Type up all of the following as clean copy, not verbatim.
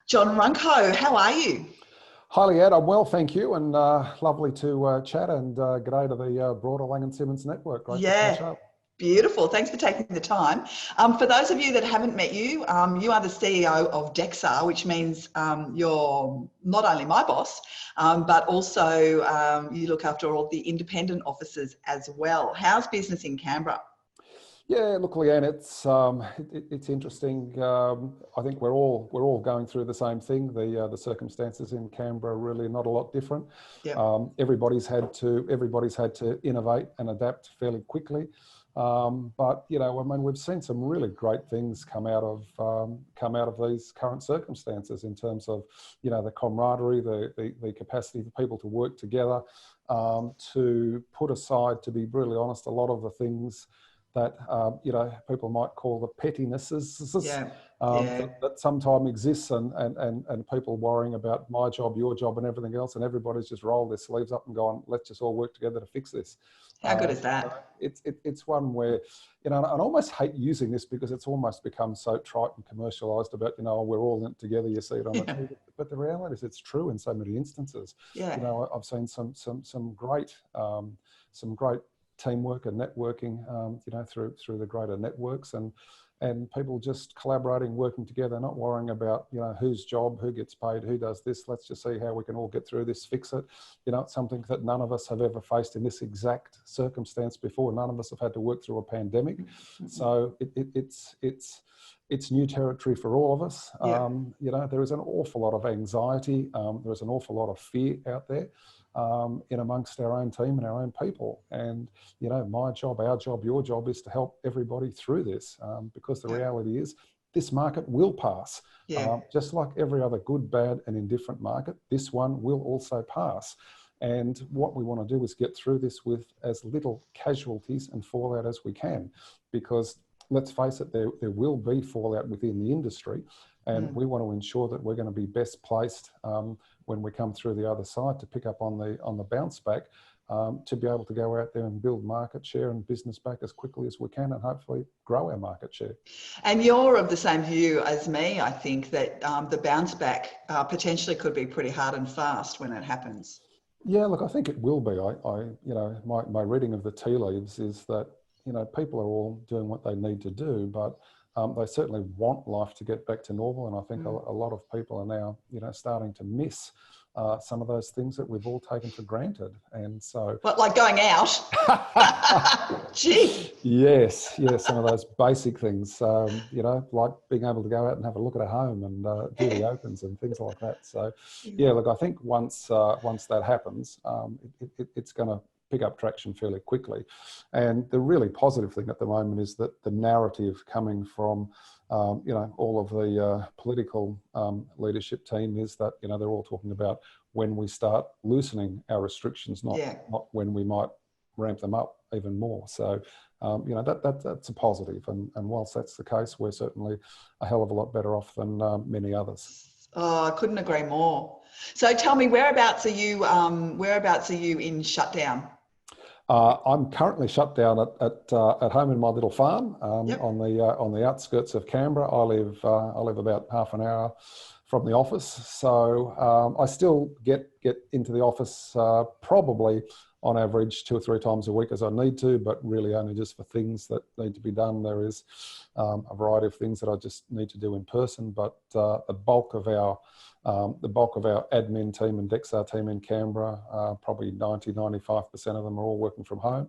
John Runko, how are you? Hi Leanne, I'm well, thank you, and lovely to chat and g'day to the broader Lang & Simmons network. Great to catch Yeah, up. beautiful. Thanks for taking the time. For those of you that haven't met you, you are the CEO of DEXA, which means you're not only my boss, but also you look after all the independent offices as well. How's business in Canberra? Yeah, look, Leanne, it's interesting. I think we're all going through the same thing. The circumstances in Canberra are really not a lot different. Yep. Everybody's had to innovate and adapt fairly quickly. But I mean, we've seen some really great things come out of these current circumstances in terms of the camaraderie, the capacity for people to work together, to put aside, to be really honest, a lot of the things that people might call the pettinesses that sometimes exists, and people worrying about my job, your job, and everything else, and everybody's just rolled their sleeves up and gone, let's just all work together to fix this. How good is that? It's one where and I almost hate using this because it's almost become so trite and commercialised about we're all in it together. You see it on the TV, but the reality is it's true in so many instances. Yeah. I've seen some great teamwork and networking, through the greater networks, and people just collaborating, working together, not worrying about whose job, who gets paid, who does this. Let's just see how we can all get through this, fix it. It's something that none of us have ever faced in this exact circumstance before. None of us have had to work through a pandemic, so it's new territory for all of us. There is an awful lot of anxiety. There is an awful lot of fear out there. In amongst our own team and our own people. And, my job, our job, your job is to help everybody through this, because the reality is this market will pass. Just like every other good, bad and indifferent market, this one will also pass. And what we want to do is get through this with as little casualties and fallout as we can, because let's face it, there will be fallout within the industry. And we want to ensure that we're going to be best placed when we come through the other side to pick up on the bounce back, to be able to go out there and build market share and business back as quickly as we can, and hopefully grow our market share. And you're of the same view as me, I think, that the bounce back potentially could be pretty hard and fast when it happens. Yeah, look, I think it will be. My reading of the tea leaves is that people are all doing what they need to do, but they certainly want life to get back to normal, and I think a lot of people are now, starting to miss some of those things that we've all taken for granted. And so, what, like going out? Gee. Yes, some of those basic things, like being able to go out and have a look at a home and do the opens and things like that. So, look, I think once that happens, it's going to pick up traction fairly quickly. And the really positive thing at the moment is that the narrative coming from, all of the political leadership team is that, they're all talking about when we start loosening our restrictions, not when we might ramp them up even more. So, that's a positive. And whilst that's the case, we're certainly a hell of a lot better off than many others. Oh, I couldn't agree more. So tell me, whereabouts are you in shutdown? I'm currently shut down at home in my little farm on the outskirts of Canberra. I live about half an hour from the office, so I still get into the office probably on average 2 or 3 times a week as I need to, but really only just for things that need to be done. There is a variety of things that I just need to do in person, but the bulk of our admin team and DEXA team in Canberra, probably 90-95% of them are all working from home.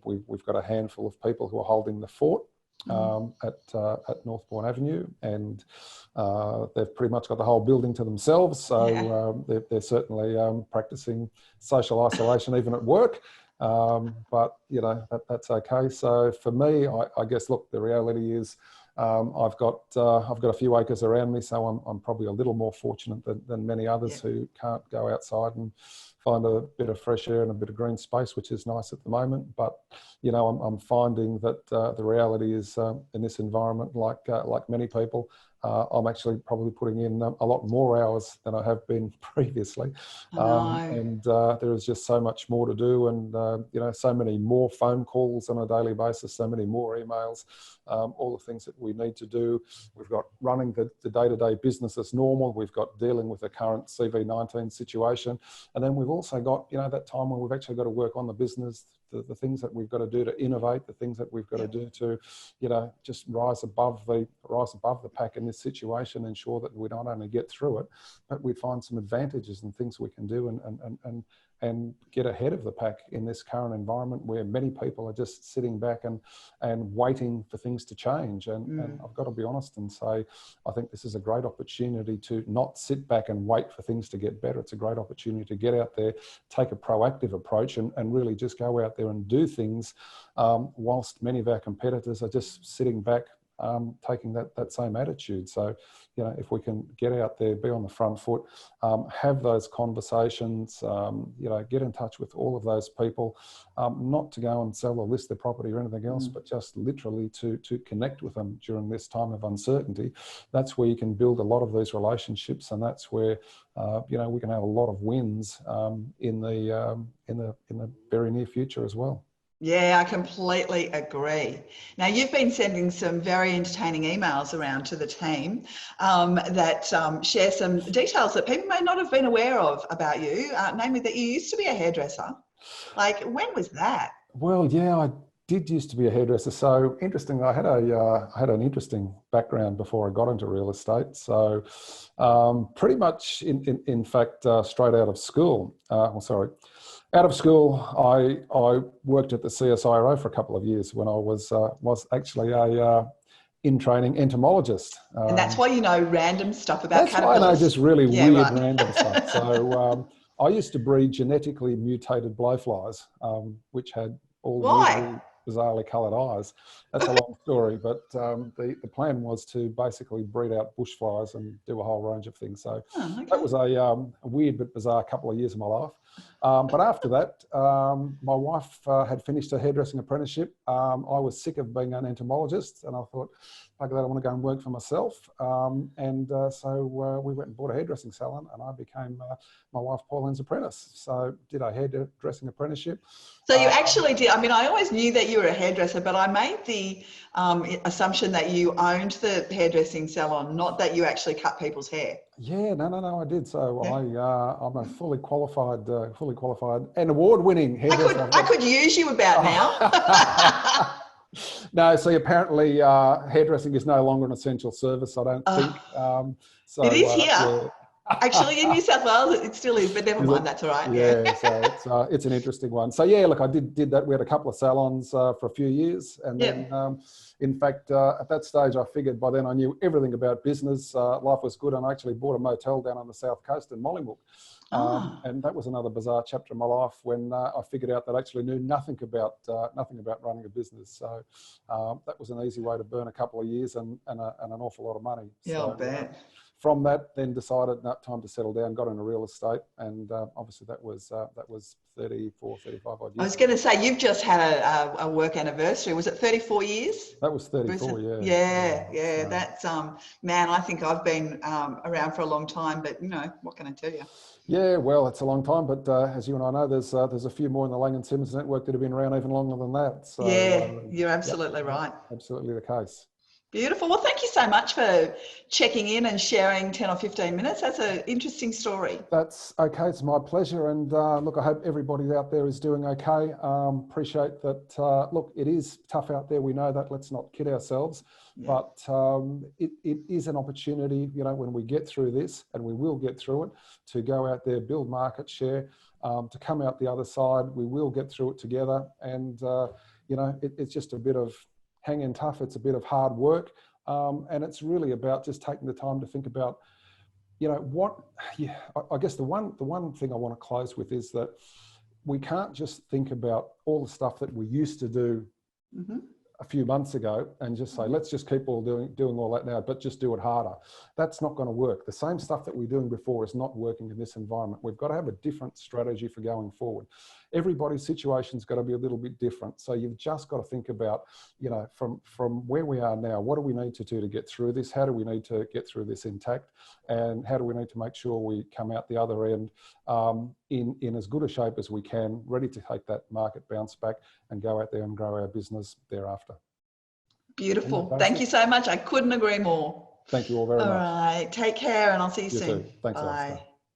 We've got a handful of people who are holding the fort at Northbourne Avenue, and they've pretty much got the whole building to themselves. So they're certainly practicing social isolation even at work. But that's okay. So for me, I guess, look, the reality is I've got a few acres around me, so I'm probably a little more fortunate than many others who can't go outside and find a bit of fresh air and a bit of green space, which is nice at the moment. But I'm finding that the reality is in this environment, like many people, I'm actually probably putting in a lot more hours than I have been previously. And there is just so much more to do, and you know, so many more phone calls on a daily basis, so many more emails, all the things that we need to do. We've got running the day-to-day business as normal. We've got dealing with the current CV-19 situation. And then we've also got, you know, that time when we've actually got to work on the business, the things that we've got to do to innovate, the things that we've got to do to, you know, just rise above the pack in this situation, ensure that we not only get through it, but we find some advantages and things we can do and get ahead of the pack in this current environment where many people are just sitting back and waiting for things to change. And I've got to be honest and say, I think this is a great opportunity to not sit back and wait for things to get better. It's a great opportunity to get out there, take a proactive approach, and really just go out there and do things, whilst many of our competitors are just sitting back, taking that same attitude. So, you know, if we can get out there, be on the front foot, have those conversations, you know, get in touch with all of those people, not to go and sell or list their property or anything else, but just literally to connect with them during this time of uncertainty. That's where you can build a lot of these relationships, and that's where you know, we can have a lot of wins in the very near future as well. Yeah, I completely agree. Now, you've been sending some very entertaining emails around to the team that share some details that people may not have been aware of about you, namely that you used to be a hairdresser. Like, when was that? Well, yeah, I did used to be a hairdresser. So interesting, I had an interesting background before I got into real estate. So pretty much, in fact, straight out of school, out of school, I worked at the CSIRO for a couple of years when I was actually a in training entomologist. And that's why you know random stuff about that's caterpillars. Why I know just really weird right. random stuff. So I used to breed genetically mutated blowflies, which had all really bizarrely coloured eyes. That's a long story, but the plan was to basically breed out bushflies and do a whole range of things. So that was a weird but bizarre couple of years of my life. But after that, my wife had finished her hairdressing apprenticeship. I was sick of being an entomologist, and I thought, bugger that, I want to go and work for myself. So we went and bought a hairdressing salon, and I became my wife Pauline's apprentice. So did a hairdressing apprenticeship. So you actually did. I mean, I always knew that you were a hairdresser, but I made the assumption that you owned the hairdressing salon, not that you actually cut people's hair. Yeah, no, I did. So yeah. I'm a fully qualified and award-winning hairdresser. I could use you about now. No, see, apparently hairdressing is no longer an essential service, I don't think. So, it is here. Yeah. Actually, in New South Wales, it still is, but never mind, that's all right. Yeah, so it's an interesting one. So yeah, look, I did that. We had a couple of salons for a few years, and then in fact, at that stage, I figured by then I knew everything about business. Life was good, and I actually bought a motel down on the south coast in Mollymook. And that was another bizarre chapter in my life when I figured out that I actually knew nothing about running a business. So that was an easy way to burn a couple of years and an awful lot of money. Yeah, so, I'll bet. From that, then decided time to settle down, got into real estate, and obviously that was 34, 35 odd years. I was going to say, you've just had a work anniversary. Was it 34 years? That was 34, yeah. Yeah. That's, man, I think I've been around for a long time, but you know, what can I tell you? Yeah, well, it's a long time, but as you and I know, there's a few more in the Lang & Simmons network that have been around even longer than that. So, you're absolutely right. Absolutely the case. Beautiful. Well, thank you so much for checking in and sharing 10 or 15 minutes. That's an interesting story. That's okay. It's my pleasure. And look, I hope everybody out there is doing okay. Appreciate that. Look, it is tough out there. We know that. Let's not kid ourselves. Yeah. But it is an opportunity, you know, when we get through this, and we will get through it, to go out there, build market share, to come out the other side. We will get through it together. And, you know, it's just a bit of hanging tough. It's a bit of hard work. And it's really about just taking the time to think about, you know, I guess the one thing I want to close with is that we can't just think about all the stuff that we used to do a few months ago and just say, let's just keep doing all that now, but just do it harder. That's not going to work. The same stuff that we're doing before is not working in this environment. We've got to have a different strategy for going forward. Everybody's situation's got to be a little bit different. So you've just got to think about, you know, from where we are now, what do we need to do to get through this? How do we need to get through this intact? And how do we need to make sure we come out the other end in as good a shape as we can, ready to take that market bounce back and go out there and grow our business thereafter. Beautiful. Thank you so much. I couldn't agree more. Thank you all very much. All right. Take care and I'll see you soon. Too. Thanks, Bye. Alistair.